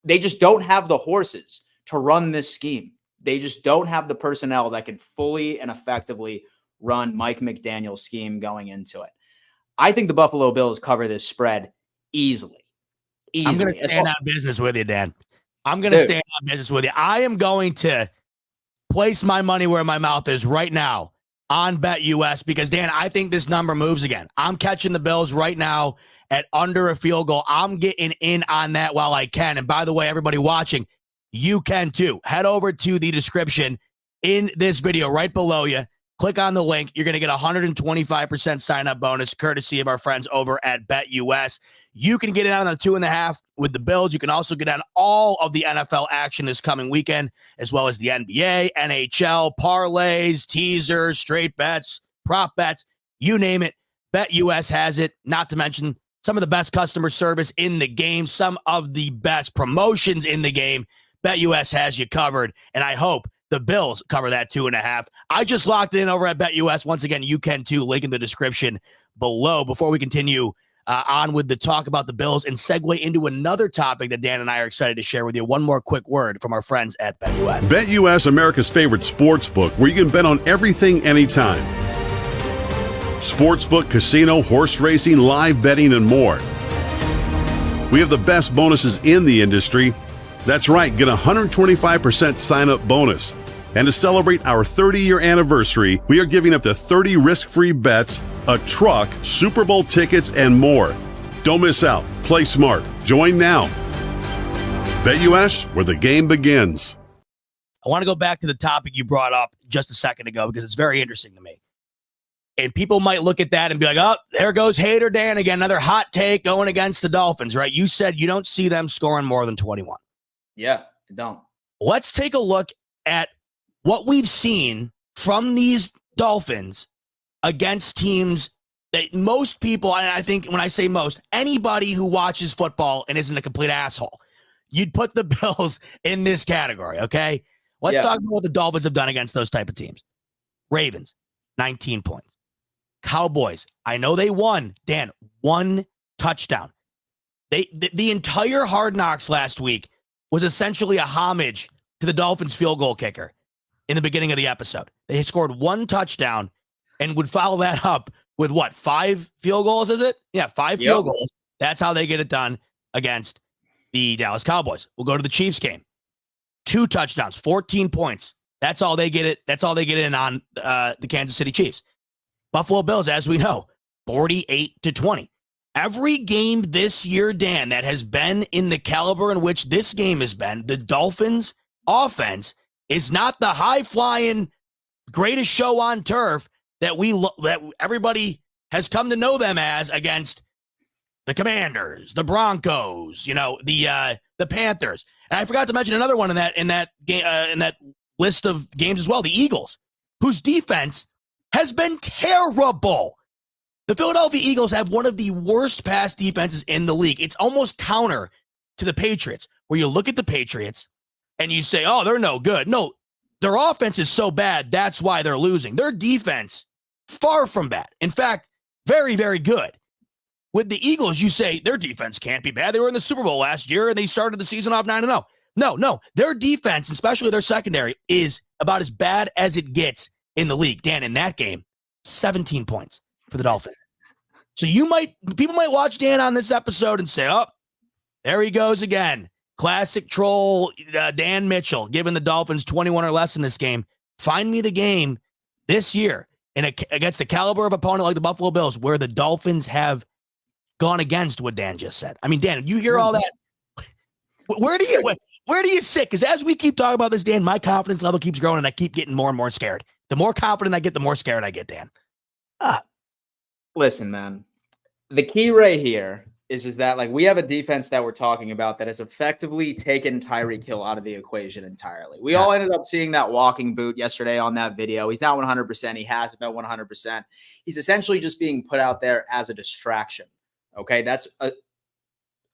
They just don't have the horses to run this scheme. They just don't have the personnel that can fully and effectively run Mike McDaniel's scheme going into it. I think the Buffalo Bills cover this spread easily. I'm going to stand on business with you, Dan. I'm going to stand on business with you. I am going to place my money where my mouth is right now on BetUS because, Dan, I think this number moves again. I'm catching the Bills right now at under a field goal. I'm getting in on that while I can. And by the way, everybody watching, you can too. Head over to the description in this video right below you. Click on the link. You're going to get a 125% sign-up bonus courtesy of our friends over at BetUS. You can get in on the 2.5 with the Bills. You can also get on all of the NFL action this coming weekend, as well as the NBA, NHL, parlays, teasers, straight bets, prop bets, you name it. BetUS has it, not to mention some of the best customer service in the game, some of the best promotions in the game. BetUS has you covered, and I hope the Bills cover that 2.5. I just locked it in over at BetUS. Once again, you can too. Link in the description below. Before we continue on with the talk about the Bills and segue into another topic that Dan and I are excited to share with you, one more quick word from our friends at BetUS. BetUS, America's favorite sports book, where you can bet on everything, anytime. Sportsbook, casino, horse racing, live betting, and more. We have the best bonuses in the industry. That's right, get a 125% sign-up bonus. And to celebrate our 30-year anniversary, we are giving up to 30 risk-free bets, a truck, Super Bowl tickets, and more. Don't miss out. Play smart. Join now. BetUS, where the game begins. I want to go back to the topic you brought up just a second ago because it's very interesting to me. And people might look at that and be like, oh, there goes Hater Dan again, another hot take going against the Dolphins, right? You said you don't see them scoring more than 21. Yeah, I don't. Let's take a look at what we've seen from these Dolphins against teams that most people, and I think when I say most, anybody who watches football and isn't a complete asshole, you'd put the Bills in this category, okay? Let's talk about what the Dolphins have done against those type of teams. Ravens, 19 points. Cowboys, I know they won, Dan, 1 touchdown. The entire Hard Knocks last week was essentially a homage to the Dolphins field goal kicker in the beginning of the episode. They scored 1 touchdown and would follow that up with what, 5 field goals, is it? Yeah, 5 field goals. That's how they get it done against the Dallas Cowboys. We'll go to the Chiefs game. 2 touchdowns, 14 points. That's all they get it. That's all they get in on the Kansas City Chiefs. Buffalo Bills, as we know, 48-20. Every game this year, Dan, that has been in the caliber in which this game has been, the Dolphins' offense is not the high-flying, greatest show on turf that everybody has come to know them as against the Commanders, the Broncos, the Panthers. And I forgot to mention another one in that game in that list of games as well, the Eagles, whose defense has been terrible. The Philadelphia Eagles have one of the worst pass defenses in the league. It's almost counter to the Patriots, where you look at the Patriots and you say, oh, they're no good. No, their offense is so bad, that's why they're losing. Their defense, far from bad. In fact, very, very good. With the Eagles, you say their defense can't be bad. They were in the Super Bowl last year, and they started the season off 9-0. No. Their defense, especially their secondary, is about as bad as it gets in the league. Dan, in that game, 17 points for the Dolphins. So people might watch Dan on this episode and say, oh, there he goes again. Classic troll Dan Mitchell giving the Dolphins 21 or less in this game. Find me the game this year against the caliber of opponent like the Buffalo Bills where the Dolphins have gone against what Dan just said. I mean, Dan, you hear all that? Where do you sit? Because as we keep talking about this, Dan, my confidence level keeps growing and I keep getting more and more scared. The more confident I get, the more scared I get, Dan. Listen, man, the key right here is that like we have a defense that we're talking about that has effectively taken Tyreek Hill out of the equation entirely. We all ended up seeing that walking boot yesterday on that video. He's not 100%. He hasn't been 100%. He's essentially just being put out there as a distraction. Okay, that's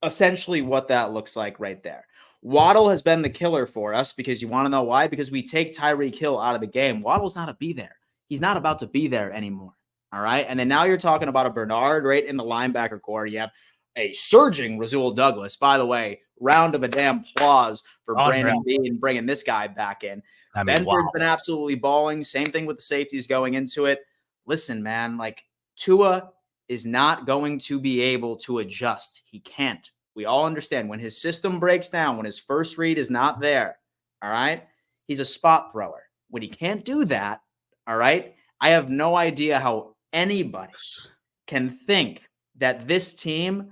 essentially what that looks like right there. Waddle has been the killer for us because you want to know why? Because we take Tyreek Hill out of the game. Waddle's not to be there. He's not about to be there anymore. All right. And then now you're talking about a Bernard right in the linebacker core. You have a surging Rasul Douglas. By the way, round of a damn applause for Brandon Beane bringing this guy back in. Benford's been absolutely balling. Same thing with the safeties going into it. Listen, man, like Tua is not going to be able to adjust. He can't. We all understand when his system breaks down, when his first read is not there, all right, he's a spot thrower. When he can't do that, all right, I have no idea how anybody can think that this team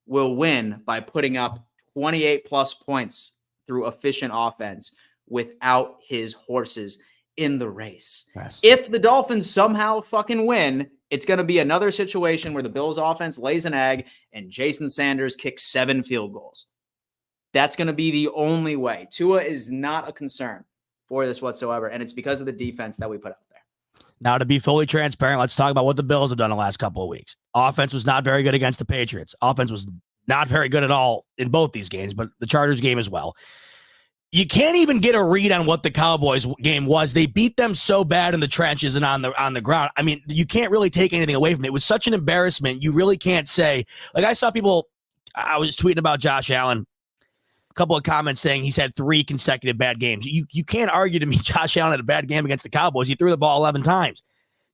will win by putting up 28 plus points through efficient offense without his horses in the race. Yes. If the Dolphins somehow fucking win, it's going to be another situation where the Bills offense lays an egg and Jason Sanders kicks 7 field goals. That's going to be the only way. Tua is not a concern for this whatsoever, and it's because of the defense that we put out there. Now, to be fully transparent, let's talk about what the Bills have done the last couple of weeks. Offense was not very good against the Patriots. Offense was not very good at all in both these games, but the Chargers game as well. You can't even get a read on what the Cowboys game was. They beat them so bad in the trenches and on the ground. I mean, you can't really take anything away from it. It was such an embarrassment. You really can't say. Like I saw people, I was tweeting about Josh Allen, a couple of comments saying he's had 3 consecutive bad games. You can't argue to me Josh Allen had a bad game against the Cowboys. He threw the ball 11 times.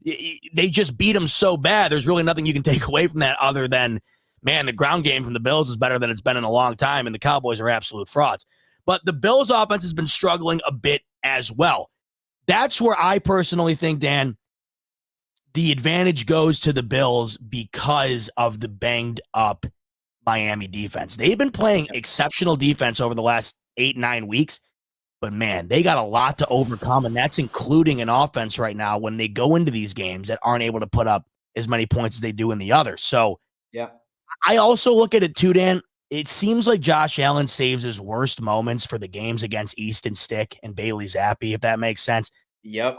They just beat him so bad. There's really nothing you can take away from that other than, man, the ground game from the Bills is better than it's been in a long time, and the Cowboys are absolute frauds. But the Bills' offense has been struggling a bit as well. That's where I personally think, Dan, the advantage goes to the Bills because of the banged-up Miami defense. They've been playing exceptional defense over the last 8-9 weeks, but, man, they got a lot to overcome, and that's including an offense right now when they go into these games that aren't able to put up as many points as they do in the others. So yeah, I also look at it too, Dan. It seems like Josh Allen saves his worst moments for the games against East and Stick and Bailey Zappi, if that makes sense. Yep.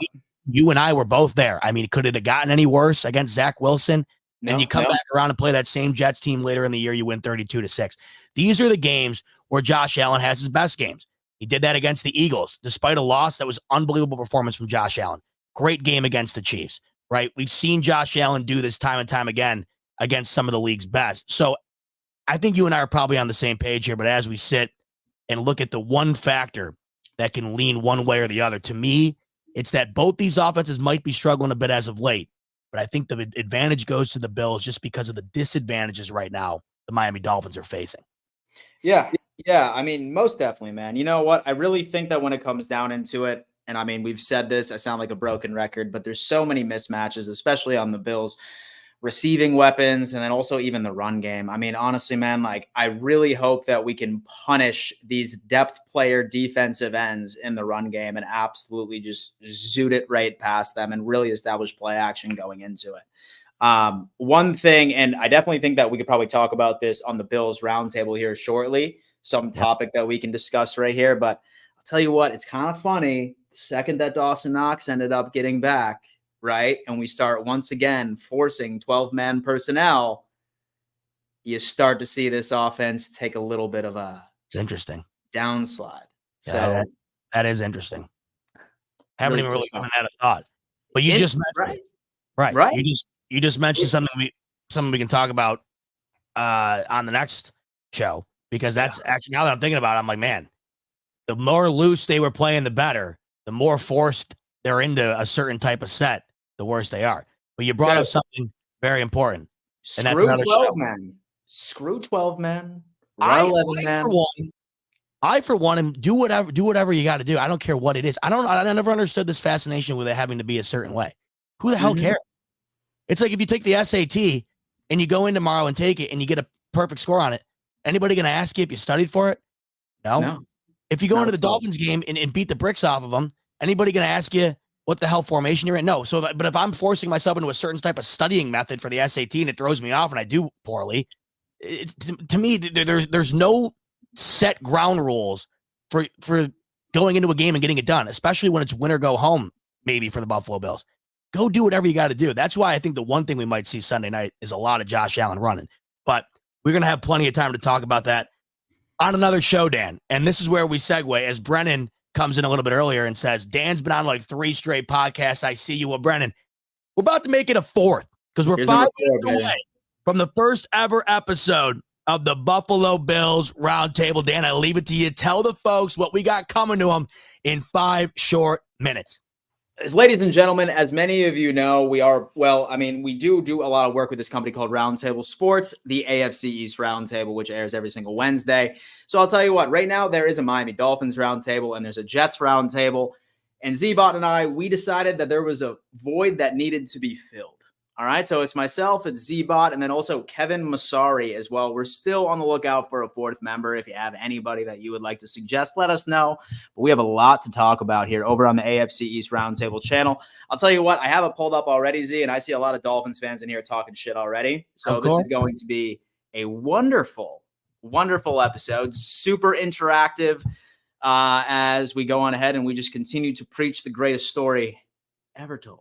You and I were both there. I mean, could it have gotten any worse against Zach Wilson? And you come back around and play that same Jets team later in the year, you win 32-6. These are the games where Josh Allen has his best games. He did that against the Eagles, despite a loss. That was unbelievable performance from Josh Allen. Great game against the Chiefs, right? We've seen Josh Allen do this time and time again against some of the league's best. So I think you and I are probably on the same page here, but as we sit and look at the one factor that can lean one way or the other, to me, it's that both these offenses might be struggling a bit as of late, but I think the advantage goes to the Bills just because of the disadvantages right now the Miami Dolphins are facing. Yeah. I mean, most definitely, man. You know what? I really think that when it comes down into it, and I mean, we've said this, I sound like a broken record, but there's so many mismatches, especially on the Bills receiving weapons, and then also even the run game. I mean, honestly, man, like I really hope that we can punish these depth player defensive ends in the run game and absolutely just zoot it right past them and really establish play action going into it. One thing, and I definitely think that we could probably talk about this on the Bills roundtable here shortly, some topic that we can discuss right here. But I'll tell you what, it's kind of funny. The second that Dawson Knox ended up getting back, right, and we start once again forcing 12-man personnel, you start to see this offense take a little bit of a It's interesting downslide. Yeah, So that is interesting. Haven't even really pissed off. given that a thought. But you just mentioned it. Right. Right. You just mentioned something we can talk about on the next show, because that's actually, now that I'm thinking about it, I'm like, man, the more loose they were playing, the better. The more forced they're into a certain type of set, the worse they are. But you brought up something very important. And that's Screw another 12 show. man. Screw 12 man. I, 11 man. for one, am do whatever you got to do. I don't care what it is. I never understood this fascination with it having to be a certain way. Who the hell cares? It's like if you take the SAT and you go in tomorrow and take it and you get a perfect score on it, anybody going to ask you if you studied for it? No. If you go into the Dolphins game and beat the bricks off of them, anybody going to ask you what the hell formation you're in? No. But if I'm forcing myself into a certain type of studying method for the SAT and it throws me off and I do poorly, to me, there's no set ground rules for going into a game and getting it done, especially when it's win or go home, maybe for the Buffalo Bills. Go do whatever you got to do. That's why I think the one thing we might see Sunday night is a lot of Josh Allen running. But we're going to have plenty of time to talk about that on another show, Dan. And this is where we segue as Brennan comes in a little bit earlier and says, Dan's been on like 3 straight podcasts. I see you. Well, Brennan, we're about to make it a 4th because we're 5 minutes away from the first ever episode of the Buffalo Bills Roundtable. Dan, I leave it to you. Tell the folks what we got coming to them in 5 short minutes. Ladies and gentlemen, as many of you know, we do a lot of work with this company called Roundtable Sports, the AFC East Roundtable, which airs every single Wednesday. So I'll tell you what, right now there is a Miami Dolphins Roundtable and there's a Jets Roundtable. And Z-Bot and I, we decided that there was a void that needed to be filled. All right, so it's myself, it's Z-Bot, and then also Kevin Masari as well. We're still on the lookout for a 4th member. If you have anybody that you would like to suggest, let us know. But we have a lot to talk about here over on the AFC East Roundtable channel. I'll tell you what, I have it pulled up already, Z, and I see a lot of Dolphins fans in here talking shit already. So this is going to be a wonderful, wonderful episode, super interactive as we go on ahead and we just continue to preach the greatest story ever told.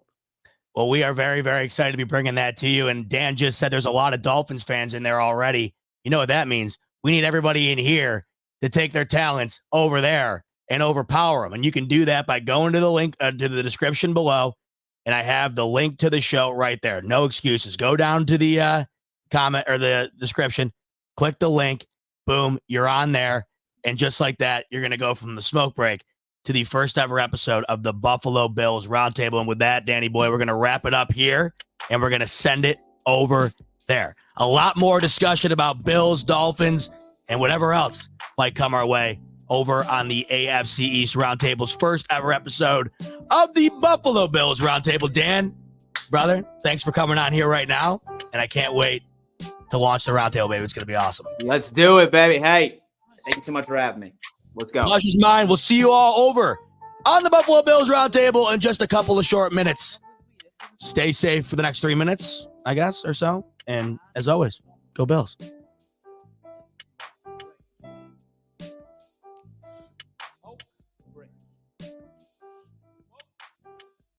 Well, we are very, very excited to be bringing that to you. And Dan just said there's a lot of Dolphins fans in there already. You know what that means? We need everybody in here to take their talents over there and overpower them. And you can do that by going to the link to the description below. And I have the link to the show right there. No excuses. Go down to the comment or the description, click the link. Boom, you're on there. And just like that, you're going to go from the smoke break to the first ever episode of the Buffalo Bills Roundtable. And with that, Danny boy, we're going to wrap it up here and we're going to send it over there. A lot more discussion about Bills, Dolphins, and whatever else might come our way over on the AFC East Roundtable's first ever episode of the Buffalo Bills Roundtable. Dan, brother, thanks for coming on here right now. And I can't wait to launch the Roundtable, baby. It's going to be awesome. Let's do it, baby. Hey, thank you so much for having me. Let's go. Pleasure's mine. We'll see you all over on the Buffalo Bills Roundtable in just a couple of short minutes. Stay safe for the next 3 minutes, I guess, or so. And as always, go Bills.